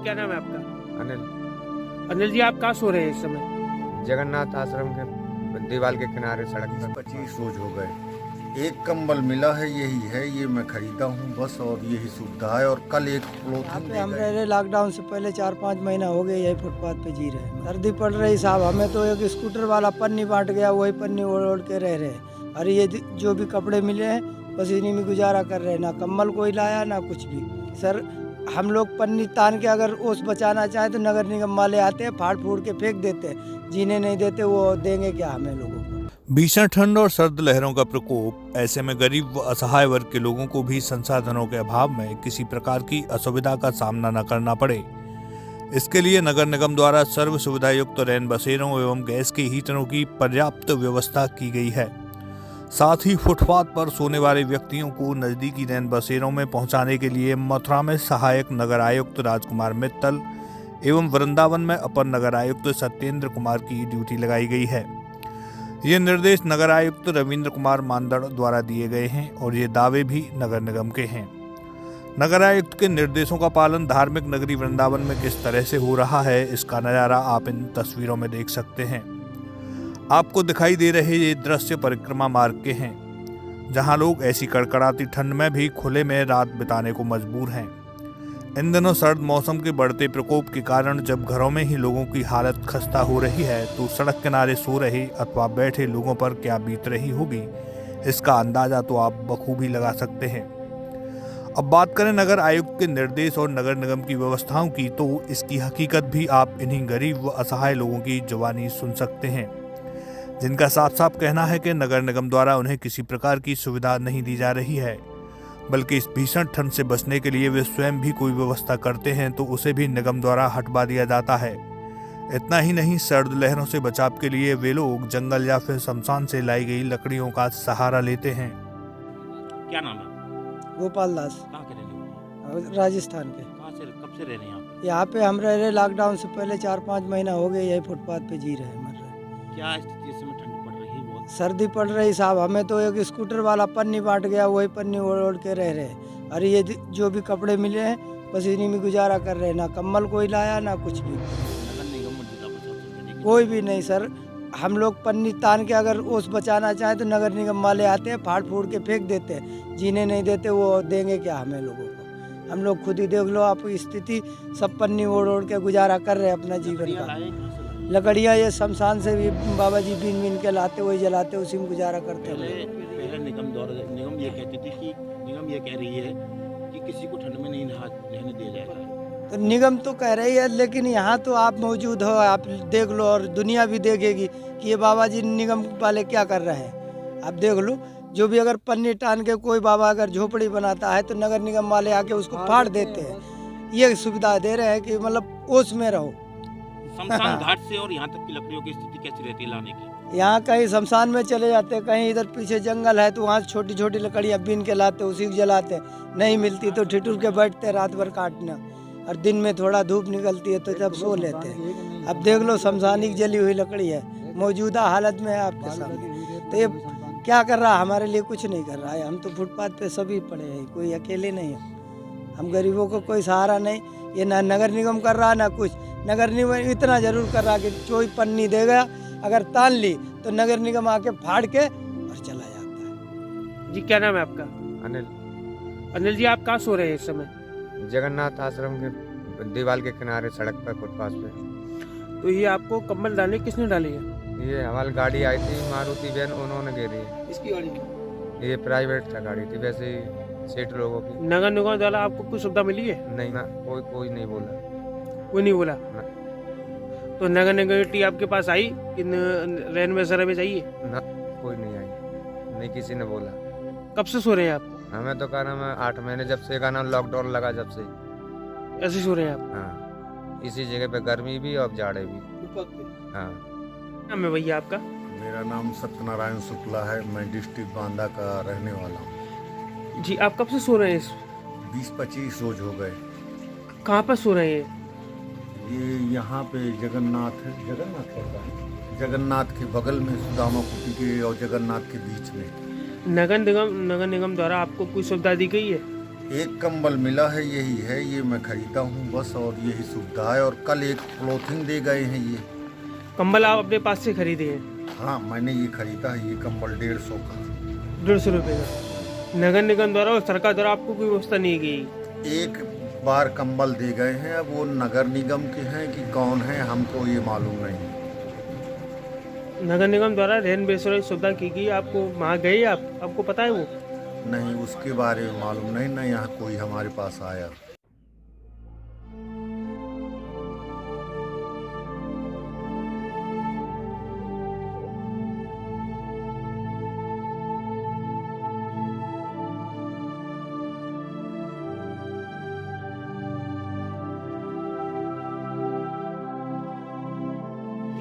क्या नाम है आपका? अनिल। अनिल जी, आप कहाँ सो रहे हैं इस समय? जगन्नाथ आश्रम के दीवार के किनारे सड़क पर। 25 रोज हो गए। एक कंबल मिला है, यही है, ये मैं खरीदा हूँ बस, और यही सुविधा है। और कल एक यहाँ प्लोथिन पे हम रह रहे लॉकडाउन से पहले 4-5 महीना हो गए यही फुटपाथ पे जी रहे हैं। सर्दी पड़ रही साहब, हमें तो एक स्कूटर वाला पन्नी बांट गया, वही पन्नी ओढ़ ओढ़ के रह रहे हैं। और ये जो भी कपड़े मिले हैं बस इन्हीं में गुजारा कर रहे हैं। ना कम्बल कोई लाया ना कुछ भी। सर हम लोग पन्नी तान के अगर ओस बचाना चाहें तो नगर निगम वाले आते हैं, फाड़ फूड़ के फेंक देते हैं। जीने नहीं देते, वो देंगे क्या हमें लोगों को। भीषण ठंड और सर्द लहरों का प्रकोप, ऐसे में गरीब व असहाय वर्ग के लोगों को भी संसाधनों के अभाव में किसी प्रकार की असुविधा का सामना न करना पड़े, इसके लिए नगर निगम द्वारा सर्व सुविधा युक्त रैन बसेरों एवं गैस के हीटरों की पर्याप्त व्यवस्था की गई है। साथ ही फुटपाथ पर सोने वाले व्यक्तियों को नजदीकी रैन बसेरों में पहुंचाने के लिए मथुरा में सहायक नगर आयुक्त राजकुमार मित्तल एवं वृंदावन में अपर नगर आयुक्त सत्येंद्र कुमार की ड्यूटी लगाई गई है। ये निर्देश नगर आयुक्त रविंद्र कुमार मानदड़ द्वारा दिए गए हैं और ये दावे भी नगर निगम के हैं। नगर आयुक्त के निर्देशों का पालन धार्मिक नगरी वृंदावन में किस तरह से हो रहा है, इसका नज़ारा आप इन तस्वीरों में देख सकते हैं। आपको दिखाई दे रहे ये दृश्य परिक्रमा मार्ग के हैं, जहां लोग ऐसी कड़कड़ाती ठंड में भी खुले में रात बिताने को मजबूर हैं। इन दिनों सर्द मौसम के बढ़ते प्रकोप के कारण जब घरों में ही लोगों की हालत खस्ता हो रही है, तो सड़क किनारे सो रहे अथवा बैठे लोगों पर क्या बीत रही होगी, इसका अंदाजा तो आप बखूबी लगा सकते हैं। अब बात करें नगर आयुक्त के निर्देश और नगर निगम की व्यवस्थाओं की, तो इसकी हकीकत भी आप इन्हीं गरीब व असहाय लोगों की जुबानी सुन सकते हैं, जिनका साफ साफ कहना है कि नगर निगम द्वारा उन्हें किसी प्रकार की सुविधा नहीं दी जा रही है, बल्कि इस भीषण ठंड से बचने के लिए वे स्वयं भी कोई व्यवस्था करते हैं तो उसे भी निगम द्वारा हटवा दिया जाता है। इतना ही नहीं, सर्द लहरों से बचाव के लिए वे लोग जंगल या फिर शमशान से लाई गई लकड़ियों का सहारा लेते हैं। क्या नाम है? गोपाल दास, कहाँ के रहने वाले? राजस्थान के। कहाँ से, कब से रह रहे हैं आप? यहाँ पे हम रह रहे लॉकडाउन से पहले 4-5 महीना हो गए यही फुटपाथ पे जी रहे हैं, मर रहे हैं। क्या स्थिति इस समय ठंड पड़ रही है? बहुत सर्दी पड़ रही साहब, हमें तो एक स्कूटर वाला पन्नी बांट गया, वही पन्नी ओढ़ ओढ़ के रह रहे हैं। और ये जो भी कपड़े मिले हैं बस इन्हीं में गुजारा कर रहे हैं। ना कम्बल कोई लाया ना कुछ भी। नगर निगम मौजूदा बचाव करने के लिए कोई भी नहीं सर। हम लोग पन्नी तान के अगर ओस बचाना चाहें तो नगर निगम वाले आते हैं, फाड़ फूड़ के फेंक देते हैं। जीने नहीं देते, वो देंगे क्या हमें लोगों को। हम लोग खुद ही देख लो आप स्थिति, सब पन्नी ओढ़ ओढ़ के गुजारा कर रहे हैं अपना जीवन लकड़ियाँ का। लाए कहाँ से लाए? लकड़ियाँ ये शमशान से भी बाबा जी बीन बीन के लाते, वही जलाते, उसी में गुजारा करते हैं। पहले निगम ये कहती थी कि निगम ये कह रही है कि किसी को ठंड में नहीं रहने दिया जाएगा। तो निगम तो कह रही है, लेकिन यहाँ तो आप मौजूद हो, आप देख लो और दुनिया भी देखेगी कि ये बाबा जी निगम वाले क्या कर रहे हैं। आप देख लो, जो भी अगर पन्नी टान के कोई बाबा अगर झोपड़ी बनाता है तो नगर निगम वाले आके उसको फाड़ देते हैं। ये सुविधा दे रहे हैं कि मतलब ओस में रहो। शमशान घाट से और यहाँ तक की लकड़ियों की स्थिति कैसी रहती है लाने की? यहाँ कहीं शमशान में चले जाते, कहीं इधर पीछे जंगल है तो वहाँ से छोटी छोटी लकड़ियाँ बीन के लाते, उसी को जलाते। नहीं मिलती तो ठिठुर के बैठते रात भर काटना, और दिन में थोड़ा धूप निकलती है तो जब सो लेते हैं। अब देख लो शमशानी की जली हुई लकड़ी है, मौजूदा हालत में है आपके सामने। तो ये क्या कर रहा है? हमारे लिए कुछ नहीं कर रहा है। हम तो फुटपाथ पे सभी पड़े हैं, कोई अकेले नहीं है। हम गरीबों को कोई सहारा नहीं, ये ना नगर निगम कर रहा ना कुछ। नगर निगम इतना जरूर कर रहा कि कोई पन्नी देगा अगर तान ली तो नगर निगम आके फाड़ के और चला जाता है। जी, क्या नाम है आपका? अनिल। अनिल जी, आप कहाँ सो रहे हैं इस समय? जगन्नाथ आश्रम के दीवार के किनारे सड़क पर फुटपाथ पे। तो ये आपको कंबल डाले किसने डाले हैं? ये हमारी गाड़ी आई थी मारुति वैन, उन्होंने घेरी है। इसकी गाड़ी? ये प्राइवेट था गाड़ी थी, वैसे ही सेठ लोगों की। नगर निगम द्वारा आपको कुछ सुविधा मिली है? नहीं ना, कोई नहीं बोला। कोई नहीं बोला ना। तो नगर निगम की टीम आपके पास आई कि रैन बसेरा में जाइए? ना, कोई नहीं आई, नहीं किसी ने बोला। कब से सो रहे हैं आप? हमें तो कहना मैं 8 महीने जब से कहना लॉकडाउन लगा जब से। ऐसे सो रहे हैं आप? हाँ, इसी जगह पे गर्मी भी और जाड़े भी। हाँ। नाम है भैया आपका? मेरा नाम सत्यनारायण शुक्ला है, मैं डिस्ट्रिक्ट बांदा का रहने वाला हूँ। जी, आप कब से सो रहे हैं? 20-25 रोज हो गए। कहाँ पर सो रहे हैं? ये यहाँ पे जगन्नाथ है, जगन्नाथ के बगल में सुदामा कुटी के और जगन्नाथ के बीच में। नगर निगम द्वारा आपको कोई सुविधा दी गई है? एक कंबल मिला है, यही है, ये मैं खरीदा हूँ बस, और यही सुविधा है। और कल एक क्लोथिंग दे गए हैं ये। कंबल आप अपने पास से खरीदे हैं? हाँ, मैंने ये खरीदा है, ये कंबल 150 का। 150 रुपये का। नगर निगम द्वारा और सरकार द्वारा आपको कोई व्यवस्था नहीं की गई? एक बार कंबल दे गए हैं, अब वो नगर निगम के हैं कि कौन है हमको ये मालूम नहीं। नगर निगम द्वारा रहन बसेरा की सुविधा की गई, आपको वहाँ गए आपको पता है वो? नहीं, उसके बारे में मालूम नहीं, ना यहाँ कोई हमारे पास आया।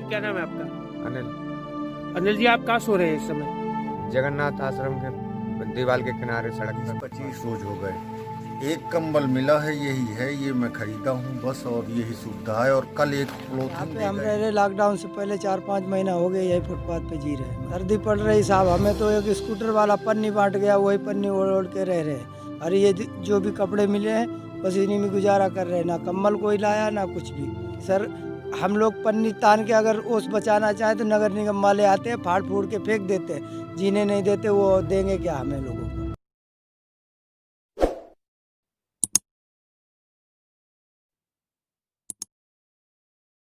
क्या नाम है आपका? अनिल। अनिल जी, आप कहाँ सो रहे हैं इस समय? जगन्नाथ आश्रम के दीवार के किनारे सड़क पर। 25 रोज हो गए। एक कंबल मिला है, यही है, ये मैं खरीदा हूँ बस, और यही सुविधा है। और कल एक यहाँ क्लोथिंग पे हम दे रह गए। रहे लॉकडाउन से पहले 4-5 महीना हो गए यही फुटपाथ पे जी रहे हैं। सर्दी पड़ रही साहब, हमें तो एक स्कूटर वाला पन्नी बांट गया, वही पन्नी ओढ़ ओढ़ के रह रहे हैं। और ये जो भी कपड़े मिले हैं बस इन्हीं में गुजारा कर रहे हैं, ना कम्बल कोई लाया ना कुछ भी। सर, हम लोग पन्नी तान के अगर ओस बचाना चाहें तो नगर निगम वाले आते हैं, फाड़ फूड़ के फेंक देते हैं, जीने नहीं देते, वो देंगे क्या हमें लोगों